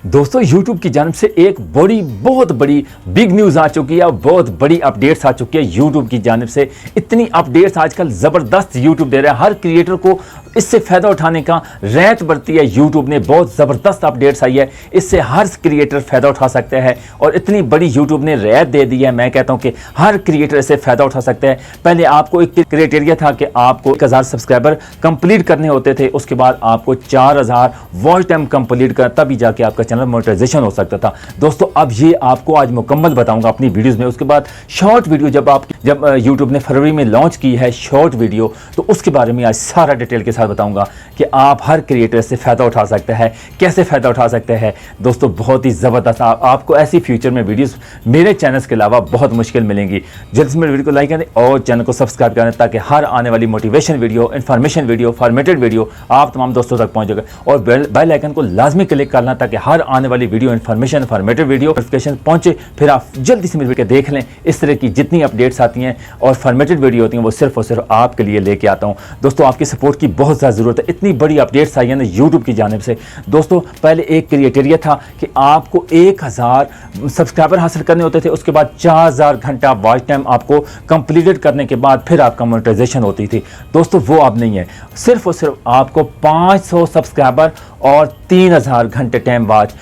दोस्तों YouTube की जानिब से एक बहुत बड़ी बिग न्यूज़ आ चुकी है, बहुत बड़ी अपडेट्स आ चुकी है YouTube की जानिब से। इतनी अपडेट्स आजकल ज़बरदस्त YouTube दे रहा है, हर क्रिएटर को इससे फ़ायदा उठाने का रैत बरती है। YouTube ने बहुत ज़बरदस्त अपडेट्स आई है, इससे हर क्रिएटर फ़ायदा उठा सकते हैं और इतनी बड़ी YouTube ने रैत दे दी है। मैं कहता हूँ कि हर क्रिएटर इससे फ़ायदा उठा सकते हैं। पहले आपको एक क्राइटेरिया था कि आपको 1000 सब्सक्राइबर कंप्लीट करने होते थे, उसके बाद आपको 4000 वॉच टाइम कंप्लीट कर तभी जाके आपका चैनल मोनेटाइजेशन हो सकता था। दोस्तों अब ये आपको आज मुकम्मल बताऊंगा अपनी वीडियोस में। उसके बाद शॉर्ट वीडियो जब यूट्यूब ने फरवरी में लॉन्च की है शॉर्ट वीडियो, तो उसके बारे में आज सारा डिटेल के साथ बताऊंगा कि आप हर क्रिएटर से फ़ायदा उठा सकते हैं, कैसे फ़ायदा उठा सकते हैं। दोस्तों बहुत ही ज़बरदस्त आपको ऐसी फ्यूचर में वीडियोस मेरे चैनल के अलावा बहुत मुश्किल मिलेंगी। जल्द से मेरे वीडियो को लाइक करें और चैनल को सब्सक्राइब करें ताकि हर आने वाली motivation video, information video, formatted video आप तमाम दोस्तों तक पहुँचेगा। और बेल आइकन को लाजमी क्लिक करना ताकि हर आने वाली video, information, formatted video notification पहुंचे, फिर आप जल्दी से मेरे वीडियो देख लें। इस तरह की जितनी अपडेट्स आती हैं और फॉर्मेटेड वीडियो होती हैं वो सिर्फ और सिर्फ आपके लिए लेके आता हूं। दोस्तों आपकी सपोर्ट की बहुत ज़्यादा ज़रूरत है। इतनी बड़ी अपडेट्स आई हैं ना यूट्यूब की जानिब से। दोस्तों पहले एक क्राइटेरिया था कि आपको 1000 सब्सक्राइबर हासिल करने होते थे, उसके बाद 4000 घंटा वॉच टाइम आपको कंप्लीटेड करने के बाद फिर आपका मोनेटाइजेशन होती थी। दोस्तों वो अब नहीं है, सिर्फ और सिर्फ आपको 500 सब्सक्राइबर और 3000 घंटे टाइम वॉच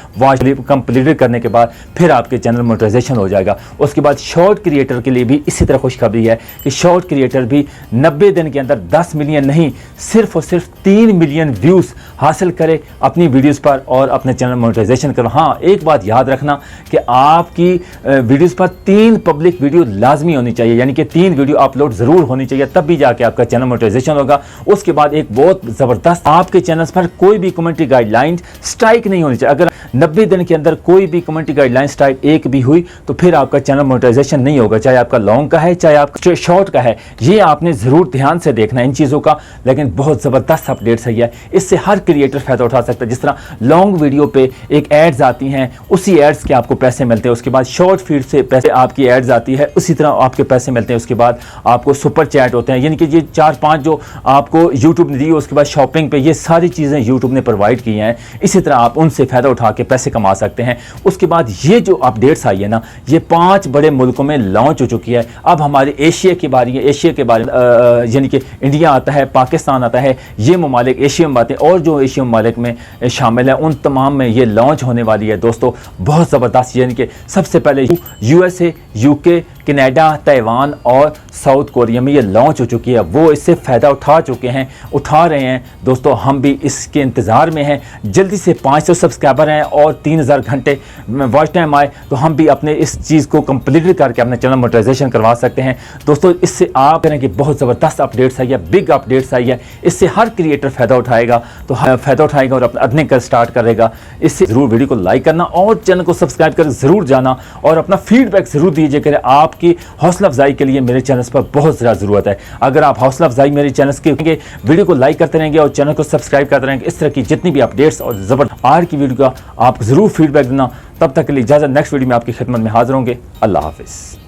कंप्लीटेड करने के बाद फिर आपके चैनल मोनेटाइजेशन हो जाएगा। उसके बाद शॉर्ट क्रिएटर के लिए भी इसी तरह खुशखबरी है कि शॉर्ट क्रिएटर भी 90 दिन के अंदर 10 मिलियन नहीं, सिर्फ और सिर्फ 3 मिलियन व्यूज़ हासिल करे अपनी वीडियोस पर और अपने चैनल मोनेटाइजेशन करो। हाँ, एक बात याद रखना कि आपकी वीडियोस पर 3 पब्लिक वीडियो लाजमी होनी चाहिए, यानी कि 3 वीडियो अपलोड ज़रूर होनी चाहिए, तब भी जाके आपका चैनल मोनेटाइजेशन होगा। उसके बाद एक बहुत ज़बरदस्त, आपके चैनल पर कोई भी कम्युनिटी गाइडलाइन स्ट्राइक नहीं होनी चाहिए। अगर 90 दिन के अंदर कोई भी कम्युनिटी गाइडलाइन स्ट्राइक एक भी हुई तो फिर आपका चैनल मोनेटाइजेशन नहीं होगा, चाहे आपका लॉन्ग का है चाहे आपका शॉर्ट का है। ये आपने ज़रूर ध्यान से देखना है इन चीज़ों का। लेकिन बहुत ज़बरदस्त अपडेट्स है, इससे हर क्रिएटर फ़ायदा उठा सकता है। जिस तरह लॉन्ग वीडियो पे एक एड्स आती हैं, उसी एड्स के आपको पैसे मिलते हैं। उसके बाद शॉर्ट फीड से पैसे आपकी एड्स आती है, उसी तरह आपके पैसे मिलते हैं। उसके बाद आपको सुपर चैट होते हैं, यानी कि ये 4-5 जो आपको यूट्यूब ने दी। उसके बाद शॉपिंग पे ये सारी चीज़ें यूट्यूब ने प्रोवाइड की हैं, इसी तरह आप उनसे फ़ायदा उठा के पैसे कमा सकते हैं। उसके बाद ये जो अपडेट्स आई है ना, ये 5 बड़े मुल्कों में लॉन्च हो चुकी है। अब हमारे एशिया की बारी है। एशिया के बारे में यानी कि इंडिया आता है, पाकिस्तान आता है, ये ममालिक एशिया में आते हैं और जो एशिया ममालिक में शामिल है उन तमाम में ये लॉन्च होने वाली है। दोस्तों बहुत ज़बरदस्त, यानी कि सबसे पहले USA, UK, कनाडा, ताइवान और साउथ कोरिया में ये लॉन्च हो चुकी है। वो इससे फ़ायदा उठा रहे हैं। दोस्तों हम भी इसके इंतज़ार में हैं। जल्दी से 500 सब्सक्राइबर हैं और 3000 घंटे वॉच टाइम आए तो हम भी अपने इस चीज़ को कंप्लीट करके अपने चैनल मोनेटाइजेशन करवा सकते हैं। दोस्तों इससे आप करें कि बहुत ज़बरदस्त अपडेट्स आई है, बिग अपडेट्स आई है। इससे हर क्रिएटर फ़ायदा उठाएगा और अपना अर्निंग कर स्टार्ट करेगा। इससे ज़रूर वीडियो को लाइक करना और चैनल को सब्सक्राइब कर ज़रूर जाना और अपना फीडबैक ज़रूर दीजिए करें। आपकी हौसला अफजाई के लिए मेरे चैनल पर बहुत ज़्यादा ज़रूरत है। अगर आप हौसला अफजाई मेरे चैनल के वीडियो को लाइक करते रहेंगे और चैनल को सब्सक्राइब करते रहेंगे, इस तरह की जितनी भी अपडेट्स और ज़बरदस्त आज की वीडियो का आप ज़रूर फीडबैक देना। तब तक के लिए इजाज़त, नेक्स्ट वीडियो में आपकी खिदमत में हाजिर होंगे। अल्लाह हाफिज़।